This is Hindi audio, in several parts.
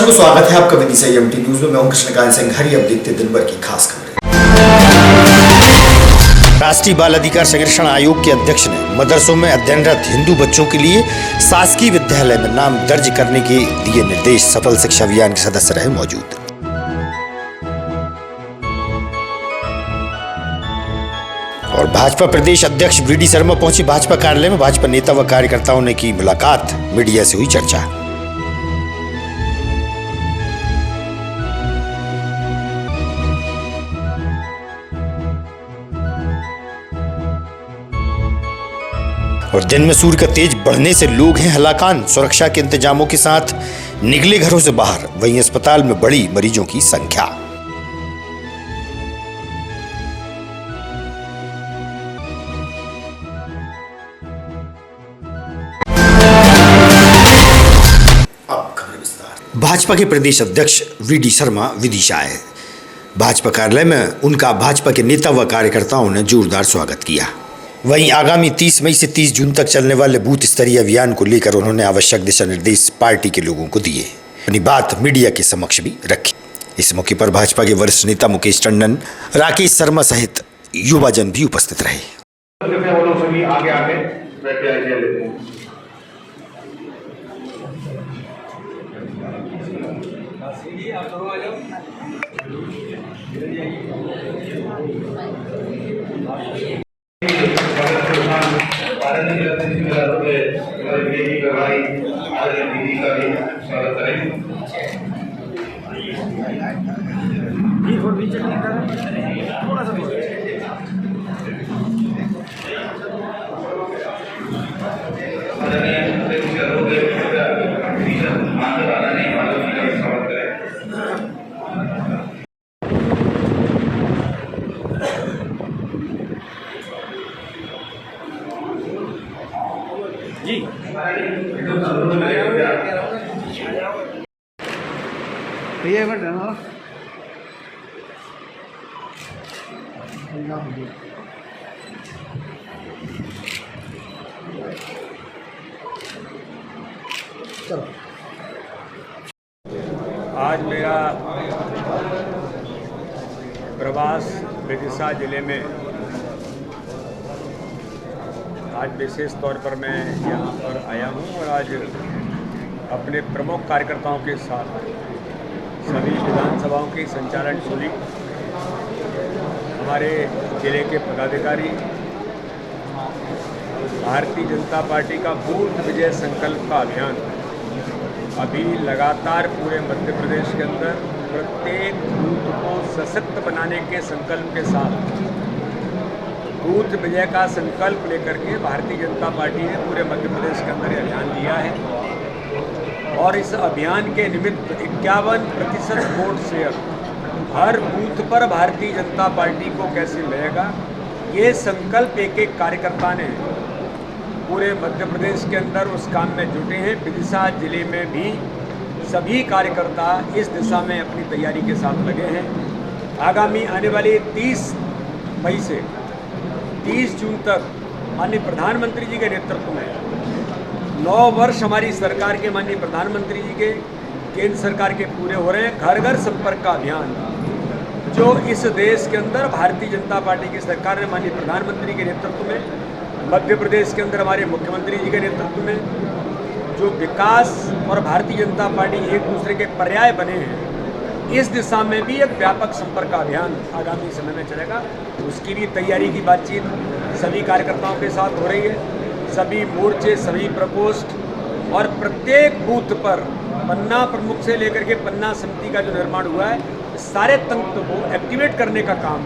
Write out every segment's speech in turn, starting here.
दर्शकों स्वागत है आपका विदिशा एमटी न्यूज में। मैं हूं कृष्णकांत सिंह। हरी अब देखते दिन भर की खास खबरें। राष्ट्रीय बाल अधिकार संरक्षण आयोग के अध्यक्ष ने मदरसों में अध्ययनरत हिंदू बच्चों के लिए शासकीय विद्यालय में नाम दर्ज करने के दिए निर्देश। सफल शिक्षा अभियान के सदस्य रहे मौजूद। और भाजपा प्रदेश अध्यक्ष वीडी शर्मा पहुंचे भाजपा कार्यालय में। भाजपा नेता व कार्यकर्ताओं ने की मुलाकात। मीडिया से हुई चर्चा। और दिन में सूर्य का तेज बढ़ने से लोग हैं हलाकान। सुरक्षा के इंतजामों के साथ निकले घरों से बाहर। वहीं अस्पताल में बढ़ी मरीजों की संख्या। अब खबर विस्तार। भाजपा के प्रदेश अध्यक्ष वीडी शर्मा विदिशा आए। भाजपा कार्यालय में उनका भाजपा के नेता व कार्यकर्ताओं ने जोरदार स्वागत किया। वहीं आगामी 30 मई से 30 जून तक चलने वाले बूथ स्तरीय अभियान को लेकर उन्होंने आवश्यक दिशा निर्देश पार्टी के लोगों को दिए। अपनी बात मीडिया के समक्ष भी रखी। इस मौके पर भाजपा के वरिष्ठ नेता मुकेश टंडन, राकेश शर्मा सहित युवाजन भी उपस्थित रहे। जी ये बट ना चलो। आज मेरा प्रवास विदिशा जिले में आज विशेष तौर पर मैं यहाँ पर आया हूँ और आज अपने प्रमुख कार्यकर्ताओं के साथ सभी विधानसभाओं की संचालन सुनी। हमारे जिले के पदाधिकारी भारतीय जनता पार्टी का बूथ विजय संकल्प का अभियान अभी लगातार पूरे मध्य प्रदेश के अंदर प्रत्येक बूथ को सशक्त बनाने के संकल्प के साथ बूथ विजय का संकल्प लेकर के भारतीय जनता पार्टी ने पूरे मध्य प्रदेश के अंदर अभियान लिया है। और इस अभियान के निमित्त 51% वोट शेयर हर बूथ पर भारतीय जनता पार्टी को कैसे मिलेगा, ये संकल्प एक एक कार्यकर्ता ने पूरे मध्य प्रदेश के अंदर उस काम में जुटे हैं। विदिशा जिले में भी सभी कार्यकर्ता इस दिशा में अपनी तैयारी के साथ लगे हैं। आगामी आने वाली 30 मई से 30 जून तक माननीय प्रधानमंत्री जी के नेतृत्व में 9 वर्ष हमारी सरकार के माननीय प्रधानमंत्री जी के केंद्र सरकार के पूरे हो रहे हैं। घर घर संपर्क का अभियान जो इस देश के अंदर भारतीय जनता पार्टी की सरकार ने माननीय प्रधानमंत्री के नेतृत्व में, मध्य प्रदेश के अंदर हमारे मुख्यमंत्री जी के नेतृत्व में जो विकास और भारतीय जनता पार्टी एक दूसरे के पर्याय बने हैं, इस दिशा में भी एक व्यापक संपर्क का अभियान आगामी समय में चलेगा। उसकी भी तैयारी की बातचीत सभी कार्यकर्ताओं के साथ हो रही है। सभी मोर्चे, सभी प्रकोष्ठ और प्रत्येक बूथ पर पन्ना प्रमुख से लेकर के पन्ना समिति का जो निर्माण हुआ है, सारे तंत्र को एक्टिवेट करने का काम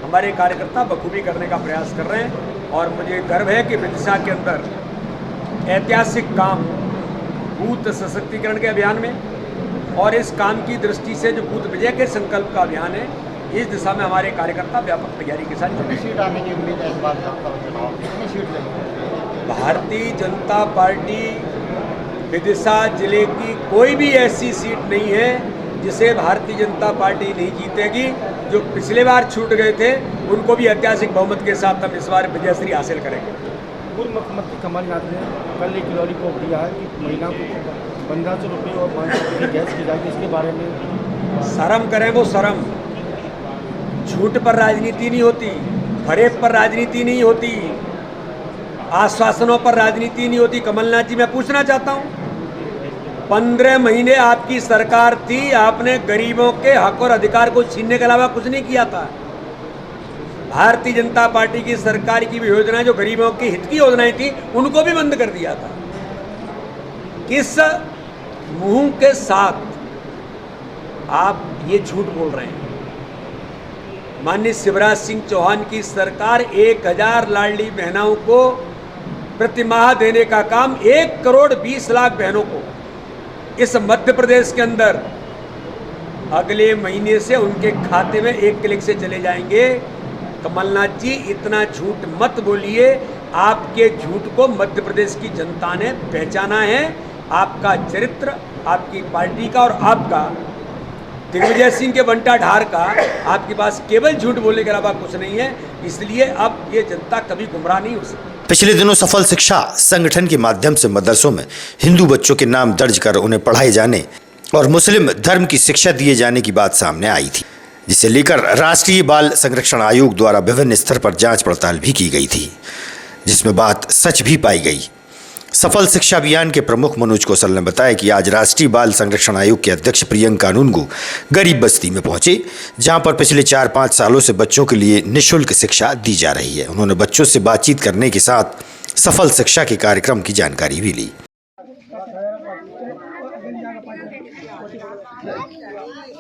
हमारे कार्यकर्ता बखूबी करने का प्रयास कर रहे हैं। और मुझे गर्व है कि विदिशा के अंदर ऐतिहासिक काम बूथ सशक्तिकरण के अभियान में और इस काम की दृष्टि से जो बूथ विजय के संकल्प का अभियान है, इस दिशा में हमारे कार्यकर्ता व्यापक तैयारी के साथ जुटे। सीट आने की उम्मीद है इस बार चुनाव कितनी सीट लगेगी? भारतीय जनता पार्टी विदिशा जिले की कोई भी ऐसी सीट नहीं है जिसे भारतीय जनता पार्टी नहीं जीतेगी। जो पिछले बार छूट गए थे उनको भी ऐतिहासिक बहुमत के साथ हम इस बार विजयश्री हासिल करेंगे। पूर्व मुख्यमंत्री कमलनाथ ने कल एक लॉलीपॉप दिया है कि महिलाओं को 1500 रुपये और 500 रुपये की गैस की जाएगी, इसके बारे में शर्म करें वो शर्म। झूठ पर राजनीति नहीं होती, फरेब पर राजनीति नहीं होती, आश्वासनों पर राजनीति नहीं होती। कमलनाथ जी, मैं पूछना चाहता हूँ, 15 महीने आपकी सरकार थी, आपने गरीबों के हक और अधिकार को छीनने के अलावा कुछ नहीं किया था। भारतीय जनता पार्टी की सरकार की भी योजनाएं, जो गरीबों के हित की योजनाएं थी, उनको भी बंद कर दिया था। किस मुंह के साथ आप ये झूठ बोल रहे हैं? माननीय शिवराज सिंह चौहान की सरकार 1000 लाडली बहनों को प्रतिमाह देने का काम 1 करोड़ 20 लाख बहनों को इस मध्य प्रदेश के अंदर अगले महीने से उनके खाते में 1 क्लिक से चले जाएंगे। कमलनाथ जी, इतना झूठ मत बोलिए। आपके झूठ को मध्य प्रदेश की जनता ने पहचाना है। आपका चरित्र, आपकी पार्टी का और आपका दिग्विजय सिंह के बंटा ढार का, आपके पास केवल झूठ बोलने के अलावा कुछ नहीं है। इसलिए अब ये जनता कभी गुमराह नहीं हो सकती। पिछले दिनों सफल शिक्षा संगठन के माध्यम से मदरसों में हिंदू बच्चों के नाम दर्ज कर उन्हें पढ़ाए जाने और मुस्लिम धर्म की शिक्षा दिए जाने की बात सामने आई थी, जिसे लेकर राष्ट्रीय बाल संरक्षण आयोग द्वारा विभिन्न स्तर पर जांच पड़ताल भी की गई थी, जिसमें बात सच भी पाई गई। सफल शिक्षा अभियान के प्रमुख मनोज कौशल ने बताया कि आज राष्ट्रीय बाल संरक्षण आयोग के अध्यक्ष प्रियंका कानूनगो गरीब बस्ती में पहुंचे, जहां पर पिछले 4-5 सालों से बच्चों के लिए निःशुल्क शिक्षा दी जा रही है। उन्होंने बच्चों से बातचीत करने के साथ सफल शिक्षा के कार्यक्रम की जानकारी भी ली।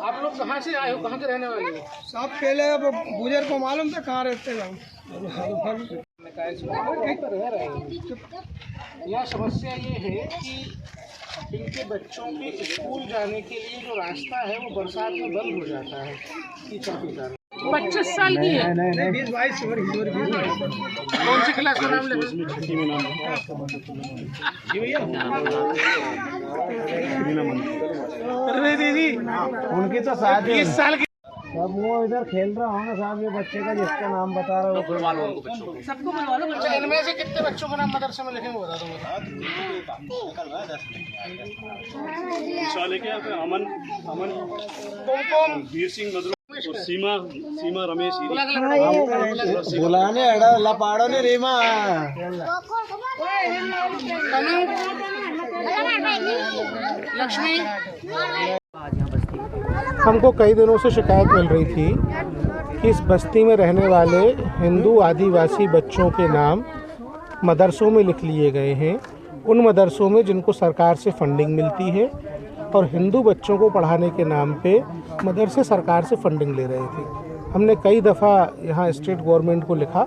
आप लोग कहाँ से आए हो, कहाँ के रहने वाले हो? साहब पहले अब गुजर को मालूम था कहाँ रहते हैं हम। यहाँ समस्या ये है कि इनके बच्चों के स्कूल जाने के लिए जो रास्ता है वो बरसात में बंद हो जाता है कीचड़ के कारण। 25 साल की है, 20-22 कौन सी क्लास का नाम ले? अरे दीदी, उनकी तो शादी 20 साल की। अब वो इधर खेल रहा होगा साहब, ये बच्चे का जिसका नाम बता रहा हूँ सबको बुलवा लो। अच्छा, इनमें से कितने बच्चों का नाम मदरसे में लिखेंगे बता दो मुझे। अमन, वीर सिंह मजरू और सीमा रमेश बुलाने अड़ा लपाड़ो ने रीमा। लक्ष्मी, हमको कई दिनों से शिकायत मिल रही थी कि इस बस्ती में रहने वाले हिंदू आदिवासी बच्चों के नाम मदरसों में लिख लिए गए हैं, उन मदरसों में जिनको सरकार से फंडिंग मिलती है, और हिंदू बच्चों को पढ़ाने के नाम पे मदरसे सरकार से फंडिंग ले रहे थे। हमने कई दफ़ा यहाँ स्टेट गवर्नमेंट को लिखा,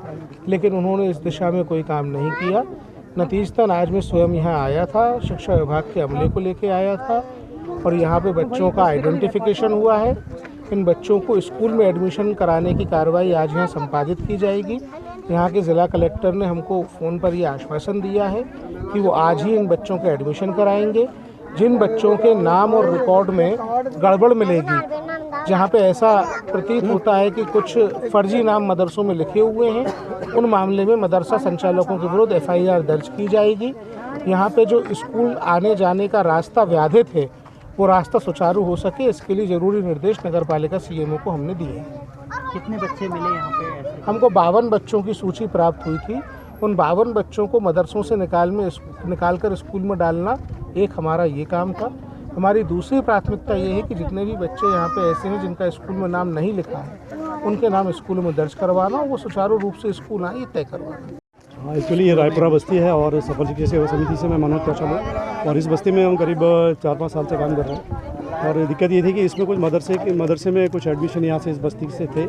लेकिन उन्होंने इस दिशा में कोई काम नहीं किया। नतीजतन आज मैं स्वयं यहाँ आया था, शिक्षा विभाग के अमले को लेके आया था, और यहाँ पे बच्चों का आइडेंटिफिकेशन हुआ है। इन बच्चों को स्कूल में एडमिशन कराने की कार्रवाई आज यहाँ संपादित की जाएगी। यहाँ के ज़िला कलेक्टर ने हमको फ़ोन पर ये आश्वासन दिया है कि वो आज ही इन बच्चों के एडमिशन कराएंगे। जिन बच्चों के नाम और रिकॉर्ड में गड़बड़ मिलेगी, जहाँ पे ऐसा प्रतीत होता है कि कुछ फर्जी नाम मदरसों में लिखे हुए हैं, उन मामले में मदरसा संचालकों के विरुद्ध FIR दर्ज की जाएगी। यहाँ पे जो स्कूल आने जाने का रास्ता व्याधित है, वो रास्ता सुचारू हो सके, इसके लिए ज़रूरी निर्देश नगर पालिका CMO को हमने दिए हैं। कितने बच्चे मिले यहाँ पे? हमको 52 बच्चों की सूची प्राप्त हुई थी। उन 52 बच्चों को मदरसों से निकाल कर स्कूल में डालना एक हमारा ये काम था। हमारी दूसरी प्राथमिकता ये है कि जितने भी बच्चे यहाँ पे ऐसे हैं जिनका स्कूल में नाम नहीं लिखा है, उनके नाम स्कूल में दर्ज करवाना, वो सुचारू रूप से स्कूल आए, ये तय करवाना। हाँ, एक्चुअली ये रायपुरा बस्ती है और सफल शिक्षा सेवा समिति से मैं मनोज कौशल हूँ, और इस बस्ती में हम करीब 4-5 साल से काम कर रहे हैं। और दिक्कत ये थी कि इसमें कुछ मदरसे में कुछ एडमिशन यहाँ से इस बस्ती से थे,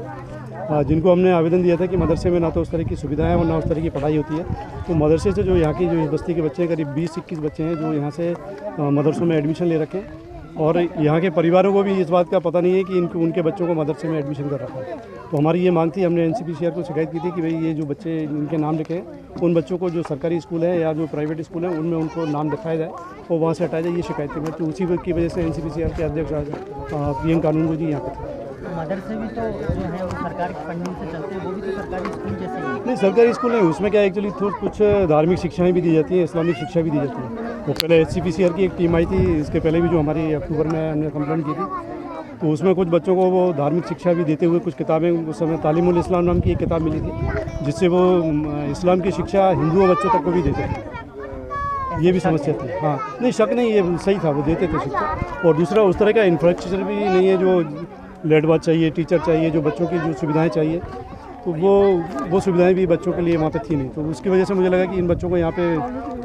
जिनको हमने आवेदन दिया था कि मदरसे में ना तो उस तरह की सुविधाएं और ना उस तरह की पढ़ाई होती है। तो मदरसे से जो यहाँ की जो इस बस्ती के बच्चे हैं, करीब 20-21 बच्चे हैं जो यहाँ से मदरसों में एडमिशन ले रखे हैं, और यहाँ के परिवारों को भी इस बात का पता नहीं है कि उनके बच्चों को मदरसे में एडमिशन कर रखा है। तो हमारी ये मांग थी, हमने NCPCR को शिकायत की थी कि भाई ये जो बच्चे इनके नाम लिखे हैं, उन बच्चों को जो सरकारी स्कूल है या जो प्राइवेट स्कूल है उनमें उनको नाम लिखाया जाए, वो वहाँ से हटाया जाए, ये शिकायत थी। तो उसी की वजह से NCPCR के अध्यक्ष प्रियंका कानूनगो जी यहाँ पर थे। मदरसे भी तो जो है वो सरकार की फंडिंग से चलते हैं, वो भी तो सरकारी स्कूल जैसे ही? नहीं, सरकारी स्कूल नहीं, उसमें क्या एक्चुअली कुछ धार्मिक शिक्षाएं भी दी जाती हैं, इस्लामिक शिक्षा भी दी जाती है। वो पहले HCPCR की एक टीम आई थी, इसके पहले भी जो हमारी अक्टूबर में हमने कंप्लेंट की थी, तो उसमें कुछ बच्चों को वो धार्मिक शिक्षा भी देते हुए कुछ किताबें, उस समय तालीमुल इस्लाम नाम की एक किताब मिली थी, जिससे वो इस्लाम की शिक्षा हिंदुओं बच्चों तक को भी देते थे। ये भी समस्या थी। हाँ, नहीं शक नहीं, ये सही था, वो देते थे शिक्षा। और दूसरा उस तरह का इंफ्रास्ट्रक्चर भी नहीं है, जो लेट बाथ चाहिए, टीचर चाहिए, जो बच्चों की जो सुविधाएं चाहिए, तो वो सुविधाएं भी बच्चों के लिए वहाँ पे थी नहीं। तो उसकी वजह से मुझे लगा कि इन बच्चों को यहाँ पे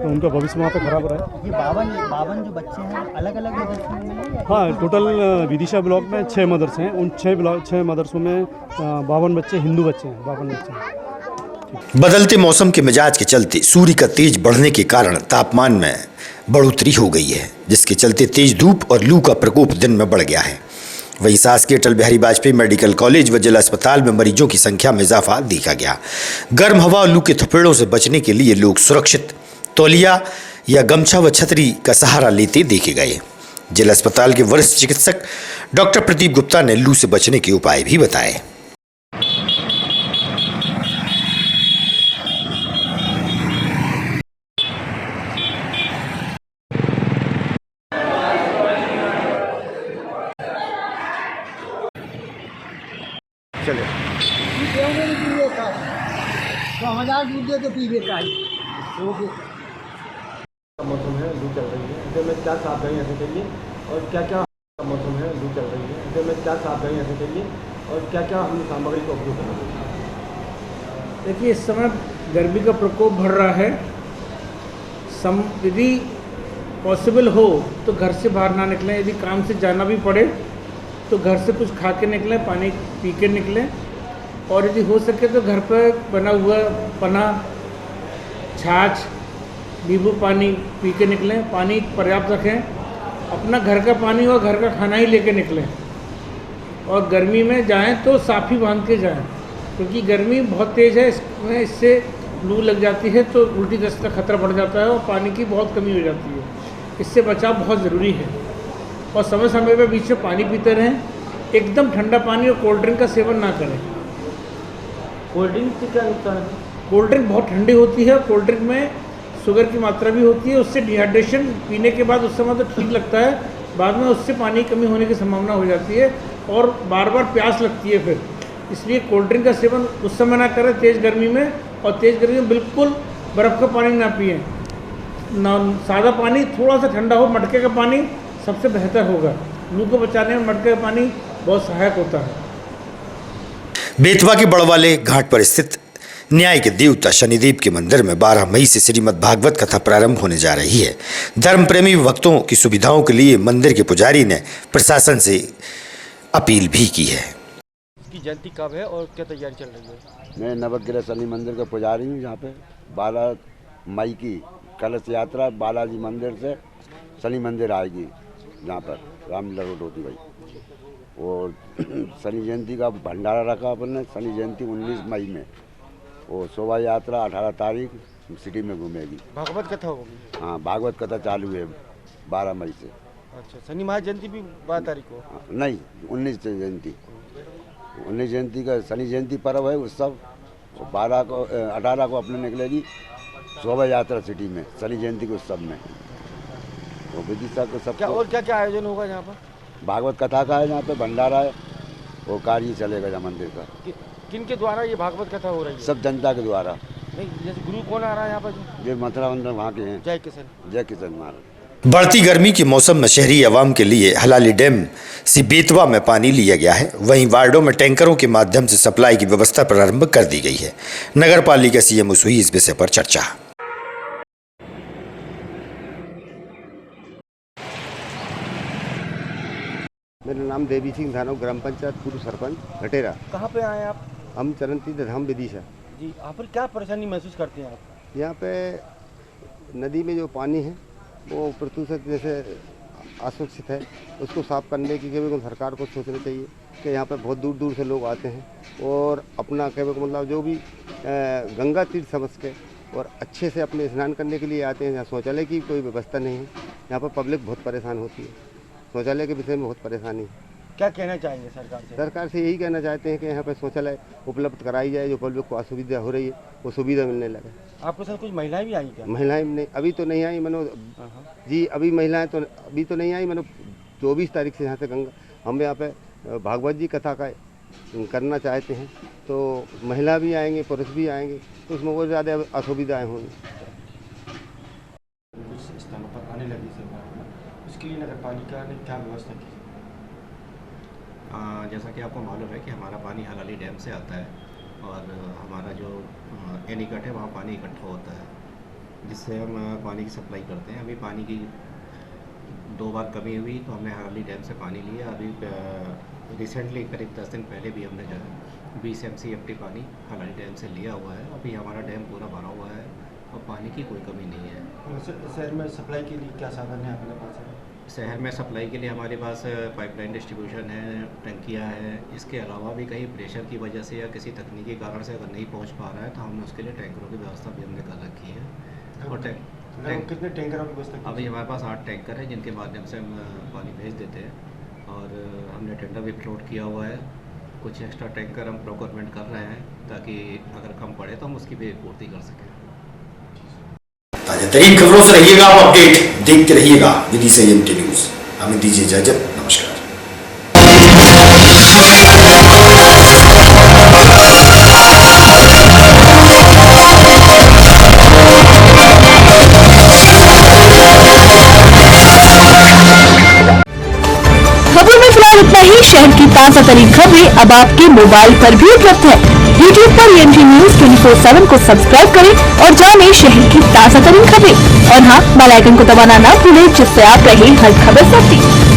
उनका भविष्य वहाँ पे खराब हो रहा है। ये 52 जो बच्चे हैं अलग अलग मदरसों में मिले हैं? हाँ, टोटल विदिशा ब्लॉक में 6 मदरसे हैं। उन 6 मदरसों में 52 बच्चे हिंदू बच्चे हैं, 52 बच्चे हैं। बदलते मौसम के मिजाज के चलते सूर्य का तेज बढ़ने के कारण तापमान में बढ़ोतरी हो गई है, जिसके चलते तेज धूप और लू का प्रकोप दिन में बढ़ गया है। वहीं शासकीय अटल बिहारी वाजपेयी मेडिकल कॉलेज व जिला अस्पताल में मरीजों की संख्या में इजाफा देखा गया। गर्म हवा और लू के थपेड़ों से बचने के लिए लोग सुरक्षित तौलिया या गमछा व छतरी का सहारा लेते देखे गए। जिला अस्पताल के वरिष्ठ चिकित्सक डॉक्टर प्रदीप गुप्ता ने लू से बचने के उपाय भी बताए। मौसम है, लू चल रही है, ऐसे में क्या सावधानी रखनी चाहिए और क्या मौसम है, लू चल रही है, ऐसे में क्या सावधानी रखनी चाहिए और क्या हम सामग्री का उपयोग करना चाहिए? देखिए, इस समय गर्मी का प्रकोप बढ़ रहा है। यदि पॉसिबल हो तो घर से बाहर ना निकलें। यदि काम से जाना भी पड़े तो घर से कुछ खा के निकलें, पानी पी के निकलें। और यदि हो सके तो घर पर बना हुआ पना, छाछ, नींबू पानी पी के निकलें। पानी पर्याप्त रखें। अपना घर का पानी और घर का खाना ही लेके निकलें। और गर्मी में जाएं तो साफ़ी बांध के जाएं, क्योंकि गर्मी बहुत तेज़ है। इससे लू लग जाती है तो उल्टी दस्त का खतरा बढ़ जाता है और पानी की बहुत कमी हो जाती है। इससे बचाव बहुत ज़रूरी है। और समय समय पर बीच में पानी पीते रहें। एकदम ठंडा पानी और कोल्ड ड्रिंक का सेवन ना करें। कोल्ड ड्रिंक से क्या नुकसान है? कोल्ड ड्रिंक बहुत ठंडी होती है। कोल्ड ड्रिंक में शुगर की मात्रा भी होती है। उससे डिहाइड्रेशन पीने के बाद उस समय तो ठीक लगता है, बाद में उससे पानी की कमी होने की संभावना हो जाती है और बार बार प्यास लगती है फिर। इसलिए कोल्ड ड्रिंक का सेवन उस समय ना करें तेज़ गर्मी में। और तेज़ गर्मी में बिल्कुल बर्फ़ का पानी ना पिएं। ना सादा पानी, थोड़ा सा ठंडा हो, मटके का पानी सबसे बेहतर होगा। लू को बचाने में मटके का पानी बहुत सहायक होता है। बेतवा के बड़वाले घाट पर स्थित न्याय के देवता शनिदेव के मंदिर में 12 मई से श्रीमद् भागवत कथा प्रारंभ होने जा रही है। धर्म प्रेमी भक्तों की सुविधाओं के लिए मंदिर के पुजारी ने प्रशासन से अपील भी की है। इसकी जयंती कब है और क्या तैयारी चल रही है? मैं नवग्रह शनि मंदिर का पुजारी हूँ। यहाँ पे 12 मई की कलश यात्रा बालाजी मंदिर से शनि मंदिर आएगी, जहाँ पर रामलीला रोड होती भाई। और शनि जयंती का भंडारा रखा अपन ने। शनि जयंती 19 मई में, वो शोभा यात्रा 18 तारीख सिटी में घूमेगी। भागवत कथा होगी? हाँ, भागवत कथा चालू है 12 मई से। अच्छा, शनि महाजयंती भी 12 तारीख को? नहीं, 19 जयंती। 19 जयंती का शनि जयंती पर्व है उत्सव। 18 को अपने निकलेगी शोभा यात्रा सिटी में शनि जयंती के उत्सव में। वो विदिशा को सब क्या आयोजन होगा यहाँ पर? भागवत कथा का है, यहाँ पे भंडारा है, वो कार्य चलेगा यहाँ मंदिर का। किन के द्वारा ये भागवत कथा हो रही है? सब जनता के द्वारा। नहीं, जैसे गुरु कौन आ रहा है यहाँ पर? ये मथुरा वंदन वहाँ के हैं। जय किशन। जय किशन महाराज। बढ़ती गर्मी के मौसम में शहरी आवाम के लिए हलाली डैम से बेतवा में पानी लिया गया है। वहीं वार्डों में टैंकरों के माध्यम से सप्लाई की व्यवस्था प्रारंभ कर दी गई है। नगर पालिका सीएमओ से हुई इस विषय पर चर्चा। मेरा नाम देवी सिंह धानव, ग्राम पंचायत पूर्व सरपंच घटेरा। कहाँ पे आए आप? हम चरण तीर्थ धाम विदिशा जी। यहाँ पर क्या परेशानी महसूस करते हैं आप? यहाँ पे नदी में जो पानी है वो प्रदूषित जैसे असुरक्षित है, उसको साफ करने की केवल सरकार को सोचना चाहिए कि यहाँ पे बहुत दूर दूर से लोग आते हैं और अपना केवल मतलब जो भी गंगा तीर्थ समझ के और अच्छे से अपने स्नान करने के लिए आते हैं। यहाँ शौचालय की कोई व्यवस्था नहीं है। यहाँ पर पब्लिक बहुत परेशान होती है, शौचालय के विषय में बहुत परेशानी है। क्या कहना चाहेंगे सरकार से? सरकार से यही कहना चाहते हैं कि यहाँ पर शौचालय उपलब्ध कराई जाए, जो पब्लिक को असुविधा हो रही है वो सुविधा मिलने लगे। आपके साथ कुछ महिलाएं भी आई क्या? महिलाएं नहीं, अभी तो नहीं आई मनो जी, अभी महिलाएं तो अभी तो नहीं आई मनो 24 तारीख से यहाँ से गंगा हम यहाँ पे भागवत जी कथा का करना चाहते हैं, तो महिला भी आएंगे, पुरुष भी आएंगे, तो उसमें बहुत ज़्यादा असुविधाएँ होंगी। कुछ स्थानों पर आने लगी सरकार, उसके लिए नगर पालिका ने क्या व्यवस्था की? जैसा कि आपको मालूम है कि हमारा पानी हलाली डैम से आता है और हमारा जो एनीकट है वहाँ पानी इकट्ठा होता है, जिससे हम पानी की सप्लाई करते हैं। अभी पानी की 2 बार कमी हुई तो हमने हलाली डैम से पानी लिया। अभी रिसेंटली करीब 10 दिन पहले भी हमने जो है 20 MCFT पानी हलाली डैम से लिया हुआ है। अभी हमारा डैम पूरा भरा हुआ है और पानी की कोई कमी नहीं है। शहर में सप्लाई के लिए क्या साधन है अपने पास? शहर में सप्लाई के लिए हमारे पास पाइपलाइन डिस्ट्रीब्यूशन है, टंकियां हैं। इसके अलावा भी कहीं प्रेशर की वजह से या किसी तकनीकी कारण से अगर नहीं पहुंच पा रहा है तो हमने उसके लिए टैंकरों की व्यवस्था भी हमने कर रखी है। और कितने टैंकरों की व्यवस्था? अभी हमारे पास 8 टैंकर है जिनके माध्यम से हम पानी भेज देते हैं और हमने टेंडर भी फ्लोट किया हुआ है। कुछ एक्स्ट्रा टैंकर हम प्रोक्योरमेंट कर रहे हैं ताकि अगर कम पड़े तो हम उसकी भी पूर्ति कर सकें। ताजा तरीन खबरों से रहिएगा आप अपडेट, देखते रहिएगा विधि संयम न्यूज। हमें दीजिए इजाजत, नमस्कार। खबरों में फिलहाल इतना ही। शहर की ताजा तरीन खबरें अब आपके मोबाइल पर भी उपलब्ध है। YouTube पर EMT न्यूज 24/7 को सब्सक्राइब करें और जानें शहर की ताजा तरीन खबरें। और हाँ, बेल आइकन को दबाना ना भूलें, जिससे आप रहे हर खबर से अपडेट।